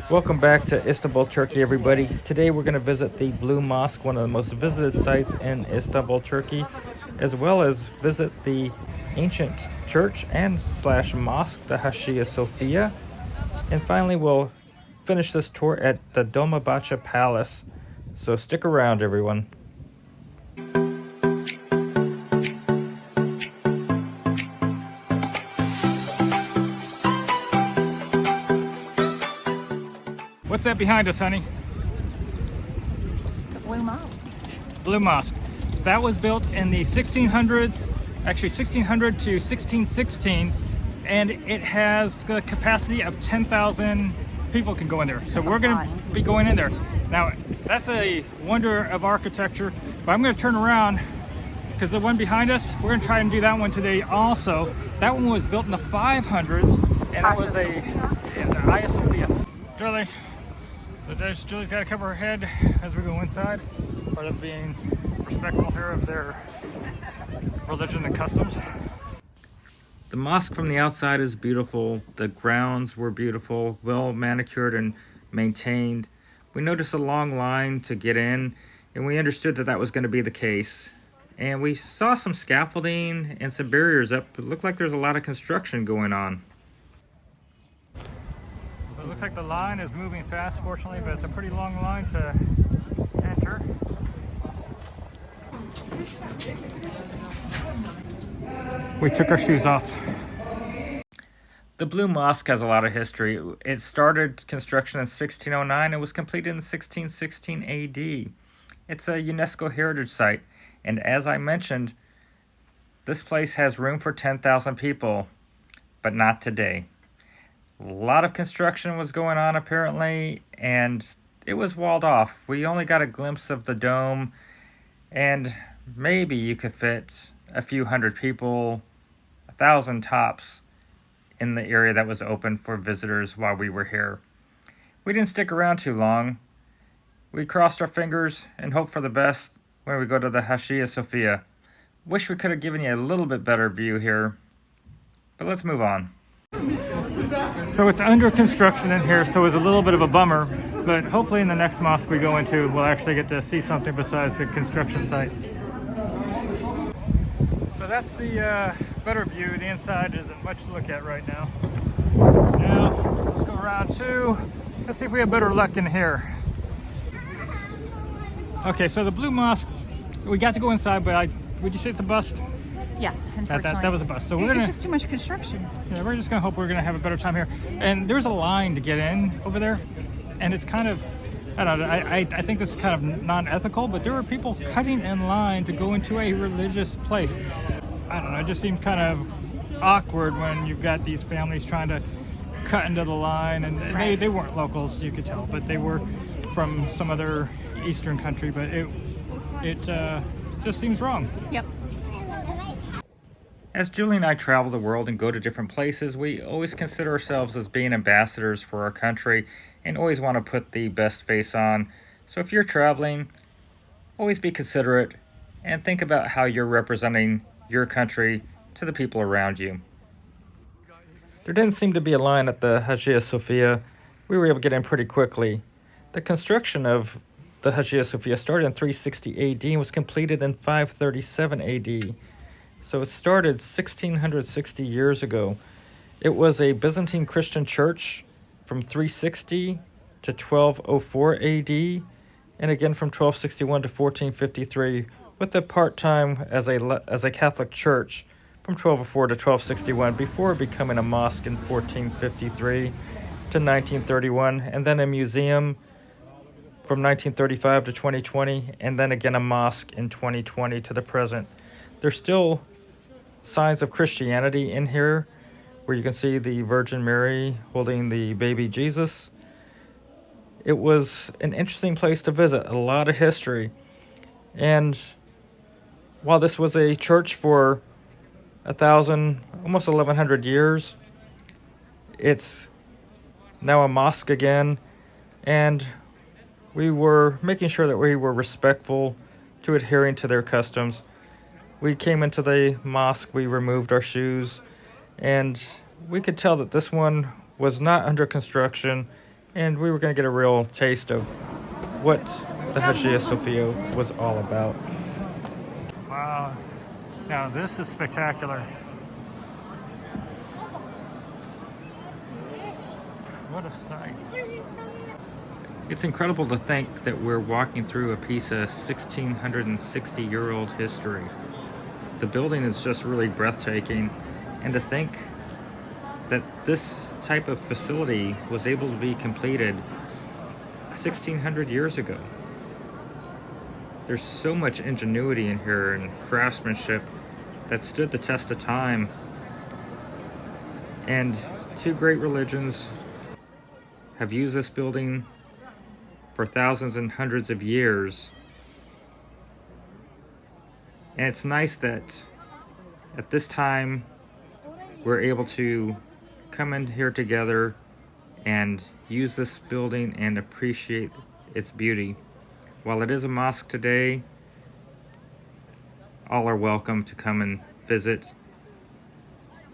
Welcome back to Istanbul, Turkey, everybody. Today we're going to visit the Blue Mosque, one of the most visited sites in Istanbul, Turkey, as well as visit the ancient church and slash mosque, the Hagia Sophia. And finally, we'll finish this tour at the Dolmabahçe Palace. So stick around, everyone. What's that behind us, honey? The Blue Mosque. Blue Mosque. That was built in the 1600s, actually 1600 to 1616, and it has the capacity of 10,000 people can go in there. So we're going to be going in there. Now, that's a wonder of architecture, but I'm going to turn around because the one behind us, we're going to try and do that one today also. That one was built in the 500s, and it was the Hagia Sophia. Julie. So Julie's got to cover her head as we go inside. It's part of being respectful here of their religion and customs. The mosque from the outside is beautiful. The grounds were beautiful, well manicured and maintained. We noticed a long line to get in, and we understood that that was going to be the case. And we saw some scaffolding and some barriers up. It looked like there's a lot of construction going on. It looks like the line is moving fast, fortunately, but it's a pretty long line to enter. We took our shoes off. The Blue Mosque has a lot of history. It started construction in 1609 and was completed in 1616 AD. It's a UNESCO heritage site, and as I mentioned, this place has room for 10,000 people, but not today. A lot of construction was going on apparently, and it was walled off. We only got a glimpse of the dome, and maybe you could fit a few hundred people, 1,000 tops, in the area that was open for visitors while we were here. We didn't stick around too long. We crossed our fingers and hoped for the best when we go to the Hagia Sophia. Wish we could have given you a little bit better view here, but let's move on. So it's under construction in here, so it's a little bit of a bummer, but hopefully in the next mosque we go into, we'll actually get to see something besides the construction site. So that's the better view. The inside isn't much to look at right now. Now, let's go around too. Let's see if we have better luck in here. Okay, so the Blue Mosque, we got to go inside, but would you say it's a bust? Yeah, unfortunately. That was a bust. So It's just too much construction. Yeah, we're just gonna hope we're gonna have a better time here. And there's a line to get in over there, and it's kind of, I don't know, I think this is kind of non-ethical, but there were people cutting in line to go into a religious place. I don't know, it just seemed kind of awkward when you've got these families trying to cut into the line, and Right. they weren't locals, you could tell, but they were from some other Eastern country, but it just seems wrong. Yep. As Julie and I travel the world and go to different places, we always consider ourselves as being ambassadors for our country and always want to put the best face on. So if you're traveling, always be considerate and think about how you're representing your country to the people around you. There didn't seem to be a line at the Hagia Sophia. We were able to get in pretty quickly. The construction of the Hagia Sophia started in 360 AD and was completed in 537 AD. So it started 1660 years ago. It was a Byzantine Christian church from 360 to 1204 AD, and again from 1261 to 1453, with the part-time as a Catholic church from 1204 to 1261 before becoming a mosque in 1453 to 1931, and then a museum from 1935 to 2020, and then again a mosque in 2020 to the present. There's still signs of Christianity in here, where you can see the Virgin Mary holding the baby Jesus. It was an interesting place to visit, a lot of history. And while this was a church for 1,000, almost 1,100 years, it's now a mosque again, and we were making sure that we were respectful to adhering to their customs. We came into the mosque, we removed our shoes, and we could tell that this one was not under construction. And we were going to get a real taste of what the Hagia Sophia was all about. Wow. Now this is spectacular. What a sight. It's incredible to think that we're walking through a piece of 1660-year-old history. The building is just really breathtaking, and to think that this type of facility was able to be completed 1600 years ago. There's so much ingenuity in here and craftsmanship that stood the test of time. And two great religions have used this building for thousands and hundreds of years. And it's nice that at this time we're able to come in here together and use this building and appreciate its beauty. While it is a mosque today, all are welcome to come and visit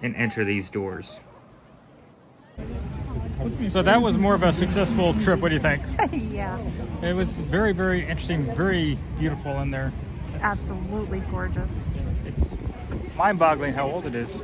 and enter these doors. So that was more of a successful trip. What do you think? Yeah, It was very, very interesting, very beautiful in there. absolutely gorgeous. It's mind-boggling how old it is.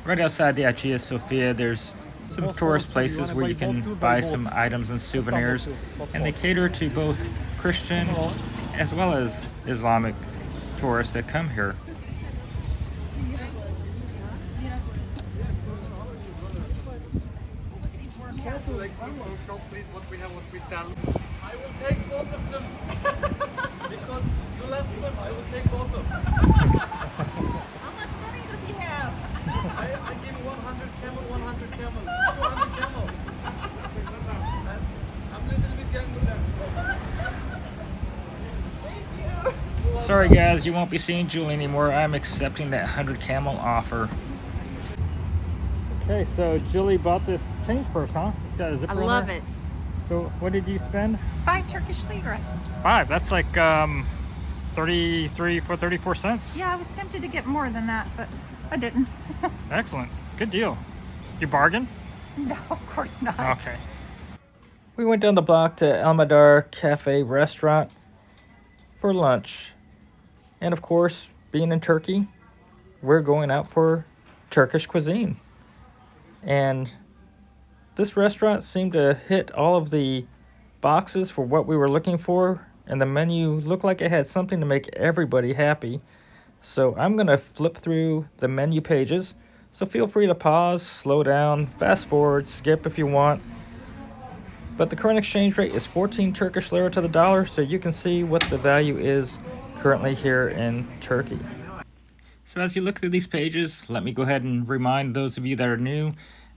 Right outside the Hachiya Sofia, there's some tourist places where you can buy some items and souvenirs, and they cater to both Christian as well as Islamic tourists that come here. I will take both of them. Because you left them, I will take both of them. How much money does he have? I give 100 camel, 100 camel, 200 camel. I'm a little bit younger than Sorry guys, you won't be seeing Julie anymore. I'm accepting that 100 camel offer. Okay, so Julie bought this change purse, huh? It's got a zipper I on love there. it. So what did you spend? 5 Turkish Lira. 5. That's like 34 cents. Yeah, I was tempted to get more than that, but I didn't. Excellent. Good deal. You bargain? No, of course not. Okay. We went down the block to Almadar Cafe Restaurant for lunch. And of course, being in Turkey, we're going out for Turkish cuisine. And this restaurant seemed to hit all of the boxes for what we were looking for, and the menu looked like it had something to make everybody happy. So I'm going to flip through the menu pages, so feel free to pause, slow down, fast forward, skip if you want. But the current exchange rate is 14 Turkish Lira to the dollar, so you can see what the value is currently here in Turkey. So as you look through these pages, let me go ahead and remind those of you that are new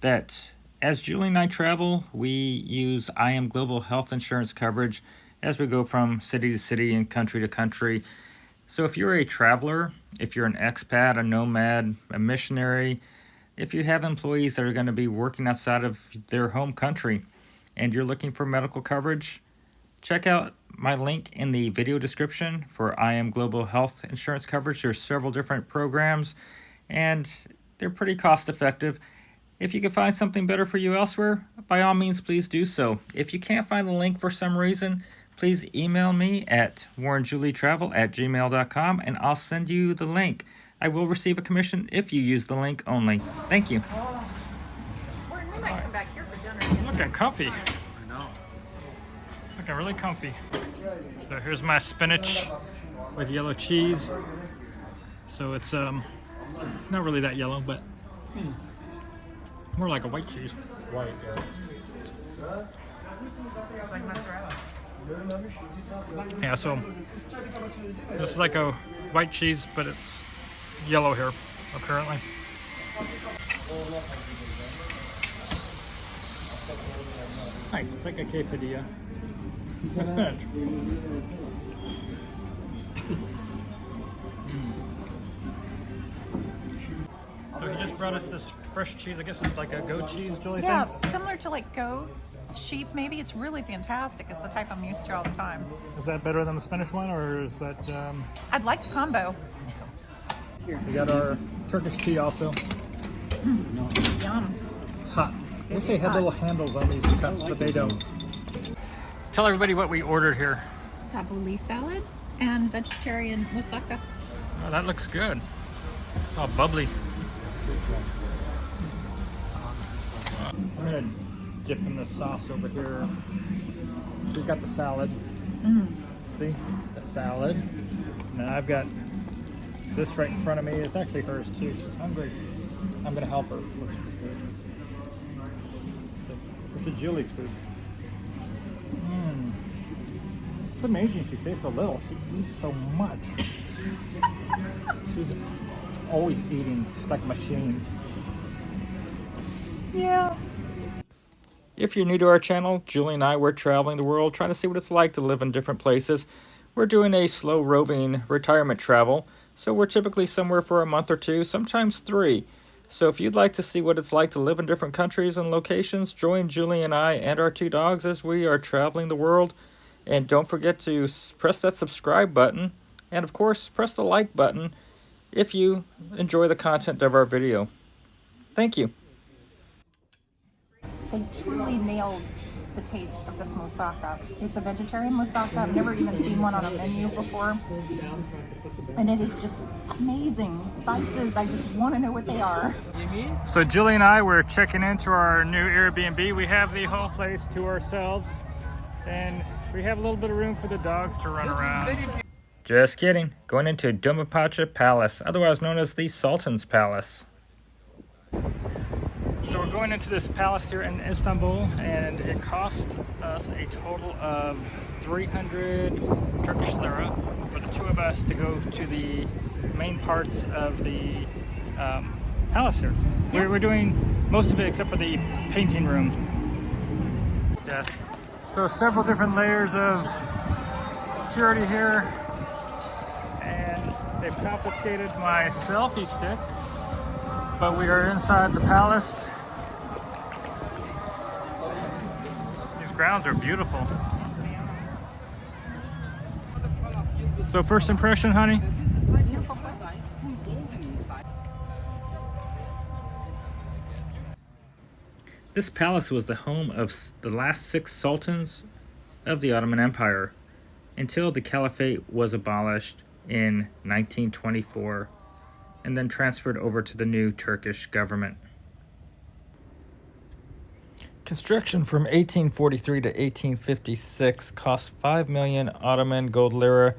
that as Julie and I travel, we use IM Global Health Insurance coverage as we go from city to city and country to country. So if you're a traveler, if you're an expat, a nomad, a missionary, if you have employees that are going to be working outside of their home country and you're looking for medical coverage, check out my link in the video description for IM Global Health Insurance coverage. There's several different programs and they're pretty cost effective. If you can find something better for you elsewhere, by all means, please do so. If you can't find the link for some reason, please email me at warrenjulietravel@gmail.com and I'll send you the link. I will receive a commission if you use the link only. Thank you. Warren, we might come back here for dinner. Looking comfy. Looking really comfy. So here's my spinach with yellow cheese. So it's not really that yellow, but more like a white cheese. White, yeah. Yeah, so this is like a white cheese, but it's yellow here, apparently. Nice, it's like a quesadilla with spinach. So he just brought us this fresh cheese. I guess it's like a goat cheese, Julie Yeah, thinks? similar to like goat, sheep maybe. It's really fantastic. It's the type I'm used to all the time. Is that better than the Spanish one, or is that... I'd like a combo. We got our Turkish tea also. Yum. It's hot. I wish they had little handles on these cups, but they don't. Tell everybody what we ordered here. Tabbouleh salad and vegetarian moussaka. Oh, that looks good. Oh, bubbly. I'm gonna dip in the sauce over here. She's got the salad. See? The salad. Now I've got this right in front of me. It's actually hers too. She's hungry. I'm gonna help her. This is Julie's food. It's amazing she stays so little. She eats so much. She's always eating. She's like a machine. Yeah. If you're new to our channel, Julie and I, we're traveling the world, trying to see what it's like to live in different places. We're doing a slow roving retirement travel, so we're typically somewhere for a month or two, sometimes 3. So if you'd like to see what it's like to live in different countries and locations, join Julie and I and our 2 dogs as we are traveling the world. And don't forget to press that subscribe button, and of course, press the like button if you enjoy the content of our video. Thank you. They truly nailed the taste of this moussaka. It's a vegetarian moussaka. I've never even seen one on a menu before. And it is just amazing. Spices, I just want to know what they are. So Julie and I were checking into our new Airbnb. We have the whole place to ourselves, and we have a little bit of room for the dogs to run around. Just kidding. Going into Dolmabahçe Palace, otherwise known as the Sultan's Palace. So we're going into this palace here in Istanbul, and it cost us a total of 300 Turkish Lira for the 2 of us to go to the main parts of the palace here. We're doing most of it except for the painting room. Yeah. So several different layers of security here, and they've confiscated my selfie stick, but we are inside the palace. Grounds are beautiful. So first impression, honey? It's a beautiful place. This palace was the home of the last 6 sultans of the Ottoman Empire until the caliphate was abolished in 1924 and then transferred over to the new Turkish government. Construction from 1843 to 1856 cost 5 million Ottoman gold lira,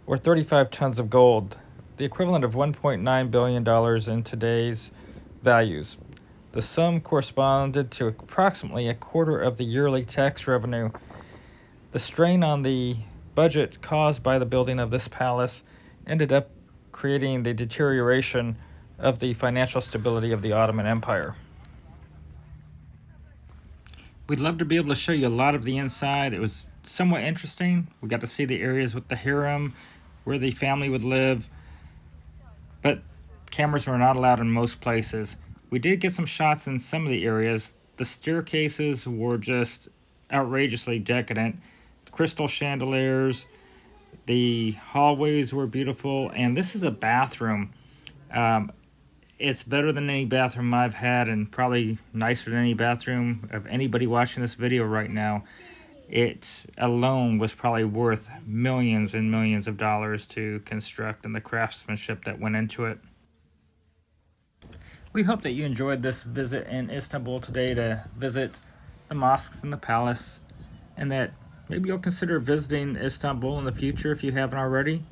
or 35 tons of gold, the equivalent of $1.9 billion in today's values. The sum corresponded to approximately a quarter of the yearly tax revenue. The strain on the budget caused by the building of this palace ended up creating the deterioration of the financial stability of the Ottoman Empire. We'd love to be able to show you a lot of the inside. It was somewhat interesting. We got to see the areas with the harem, where the family would live, but cameras were not allowed in most places. We did get some shots in some of the areas. The staircases were just outrageously decadent. Crystal chandeliers, the hallways were beautiful, and this is a bathroom. It's better than any bathroom I've had, and probably nicer than any bathroom of anybody watching this video right now. It alone was probably worth millions and millions of dollars to construct, and the craftsmanship that went into it. We hope that you enjoyed this visit in Istanbul today to visit the mosques and the palace, and that maybe you'll consider visiting Istanbul in the future if you haven't already.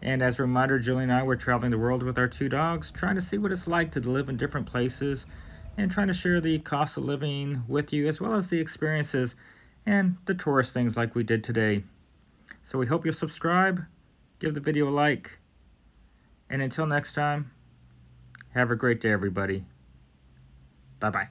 And as a reminder, Julie and I were traveling the world with our 2 dogs, trying to see what it's like to live in different places and trying to share the cost of living with you, as well as the experiences and the tourist things like we did today. So we hope you'll subscribe, give the video a like, and until next time, have a great day, everybody. Bye-bye.